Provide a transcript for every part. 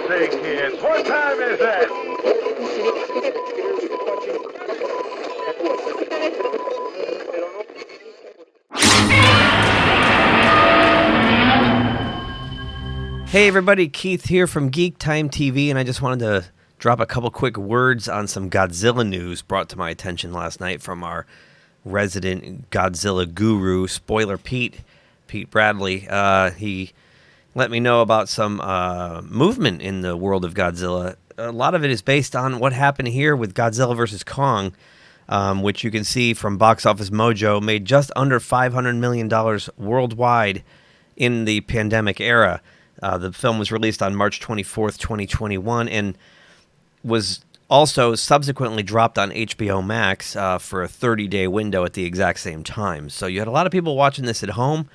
say, kids, what time is it? Hey everybody, Keith here from GeekTime TV, and I just wanted to drop a couple quick words on some Godzilla news brought to my attention last night from our resident Godzilla guru, Spoiler Pete Bradley. He let me know about some movement in the world of Godzilla. A lot of it is based on what happened here with Godzilla vs. Kong, which you can see from Box Office Mojo, made just under $500 million worldwide in the pandemic era. The film was released on March 24th, 2021, and was also subsequently dropped on HBO Max for a 30-day window at the exact same time. So you had a lot of people watching this at home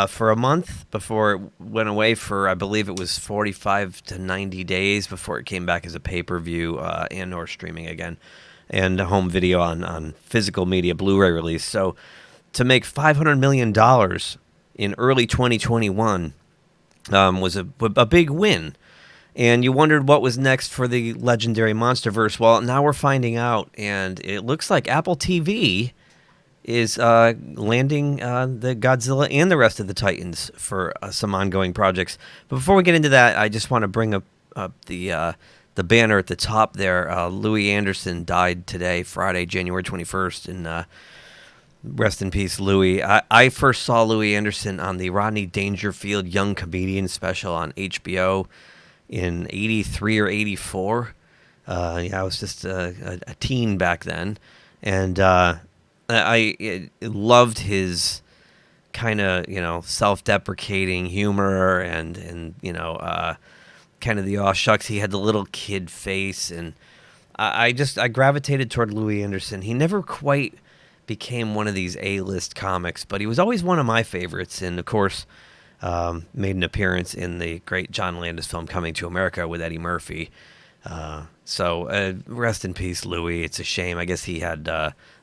for a month before it went away for, I believe it was 45 to 90 days before it came back as a pay-per-view and or streaming again, and a home video on physical media Blu-ray release. So to make $500 million in early 2021 was a big win. And you wondered what was next for the legendary Monsterverse. Well, now we're finding out, and it looks like AppleTV is landing the Godzilla and the rest of the Titans for some ongoing projects. But before we get into that, I just want to bring up the banner at the top there. Louis Anderson died today, Friday, January 21st, and rest in peace, Louis. I first saw Louis Anderson on the Rodney Dangerfield Young Comedian special on HBO in 83 or 84. I was just a teen back then. And I loved his kind of, self-deprecating humor and kind of the aw shucks. He had the little kid face. And I gravitated toward Louis Anderson. He never quite became one of these A-list comics, but he was always one of my favorites, and of course made an appearance in the great John Landis film Coming to America with Eddie Murphy. So rest in peace, Louis. It's a shame. I guess he had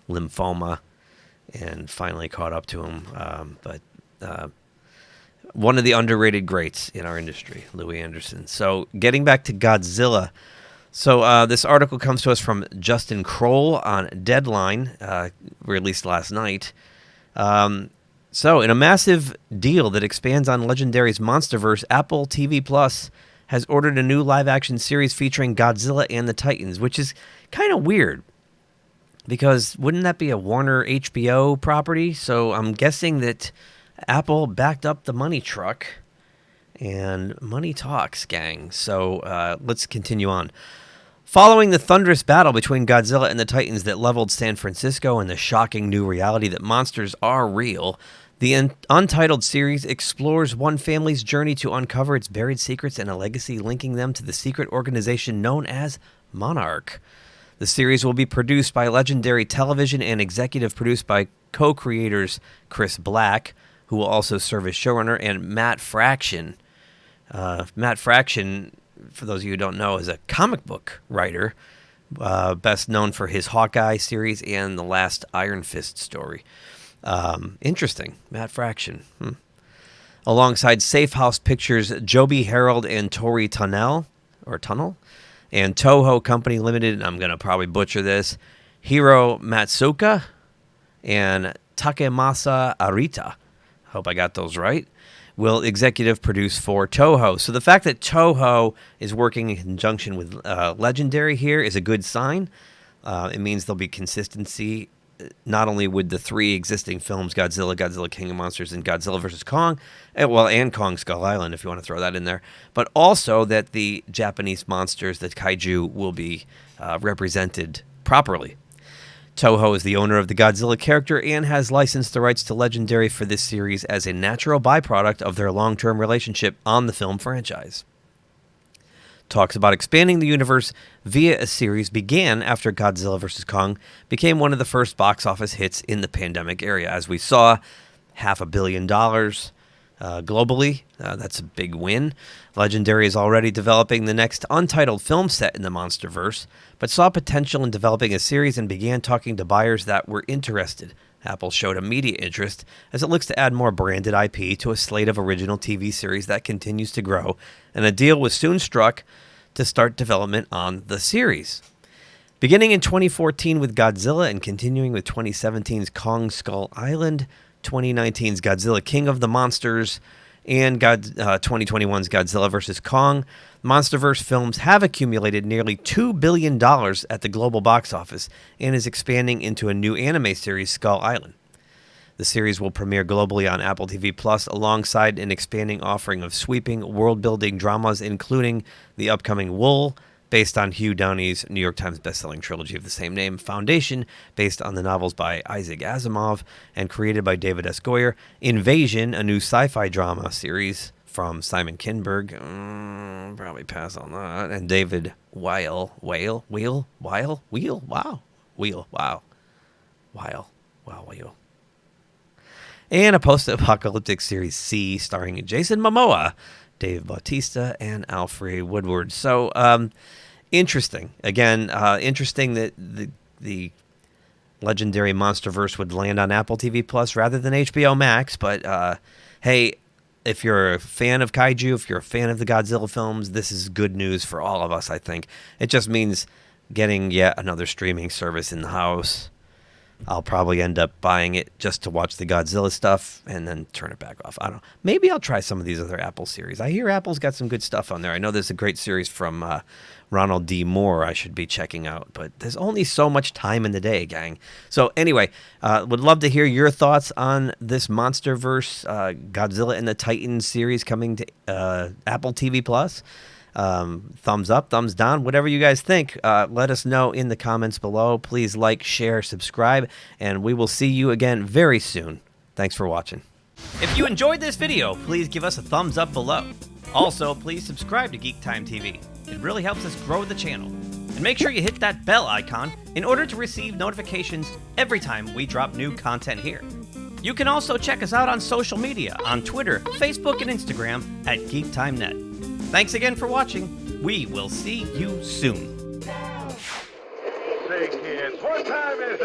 lymphoma and finally caught up to him, but one of the underrated greats in our industry, Louis Anderson. So getting back to Godzilla. So this article comes to us from Justin Kroll on Deadline, released last night. So in a massive deal that expands on Legendary's Monsterverse, Apple TV Plus has ordered a new live-action series featuring Godzilla and the Titans, which is kind of weird because wouldn't that be a Warner HBO property? So I'm guessing that Apple backed up the money truck, and money talks, gang. So let's continue on. Following the thunderous battle between Godzilla and the Titans that leveled San Francisco and the shocking new reality that monsters are real, the Untitled series explores one family's journey to uncover its buried secrets and a legacy linking them to the secret organization known as Monarch. The series will be produced by Legendary Television and executive produced by co-creators Chris Black, who will also serve as showrunner, and Matt Fraction. Matt Fraction, for those of you who don't know, is a comic book writer, best known for his Hawkeye series and the last Iron Fist story. Interesting. Matt Fraction. Alongside Safe House Pictures, Joby Harold and Tori Tunnell, and Toho Company Limited, and I'm going to probably butcher this, Hiro Matsuoka and Takemasa Arita. Hope I got those right. Will executive produce for Toho. So the fact that Toho is working in conjunction with Legendary here is a good sign. It means there'll be consistency not only with the three existing films, Godzilla, Godzilla King of Monsters, and Godzilla vs. Kong, and Kong Skull Island, if you want to throw that in there, but also that the Japanese monsters, the kaiju, will be represented properly. Toho is the owner of the Godzilla character and has licensed the rights to Legendary for this series as a natural byproduct of their long-term relationship on the film franchise. Talks about expanding the universe via a series began after Godzilla vs. Kong became one of the first box office hits in the pandemic era. As we saw, $500 million globally. That's a big win. Legendary is already developing the next untitled film set in the Monsterverse, but saw potential in developing a series and began talking to buyers that were interested. Apple showed immediate interest as it looks to add more branded IP to a slate of original TV series that continues to grow, and a deal was soon struck to start development on the series. Beginning in 2014 with Godzilla and continuing with 2017's Kong Skull Island, 2019's Godzilla King of the Monsters, and 2021's Godzilla vs. Kong, Monsterverse films have accumulated nearly $2 billion at the global box office and is expanding into a new anime series, Skull Island. The series will premiere globally on Apple TV Plus alongside an expanding offering of sweeping, world-building dramas, including the upcoming Wool, based on Hugh Downey's New York Times bestselling trilogy of the same name, Foundation, based on the novels by Isaac Asimov and created by David S. Goyer, Invasion, a new sci-fi drama series from Simon Kinberg, probably pass on that, and David Weil, and a post-apocalyptic series C starring Jason Momoa, Dave Bautista, and Alfred Woodward. So, interesting. Again, interesting that the legendary Monsterverse would land on Apple TV Plus rather than HBO Max. But, hey, if you're a fan of kaiju, if you're a fan of the Godzilla films, this is good news for all of us, I think. It just means getting yet another streaming service in the house. I'll probably end up buying it just to watch the Godzilla stuff and then turn it back off. I don't know. Maybe I'll try some of these other Apple series. I hear Apple's got some good stuff on there. I know there's a great series from Ronald D. Moore I should be checking out, but there's only so much time in the day, gang. So anyway, would love to hear your thoughts on this Monsterverse Godzilla and the Titans series coming to Apple TV Plus. Thumbs up, thumbs down, whatever you guys think. Let us know in the comments below. Please like, share, subscribe, and we will see you again very soon. Thanks for watching. If you enjoyed this video, please give us a thumbs up below. Also, please subscribe to GeekTime TV. It really helps us grow the channel. And make sure you hit that bell icon in order to receive notifications every time we drop new content here. You can also check us out on social media on Twitter, Facebook, and Instagram at GeekTimeNet. Thanks again for watching. We will see you soon. Say, kids, what time is it?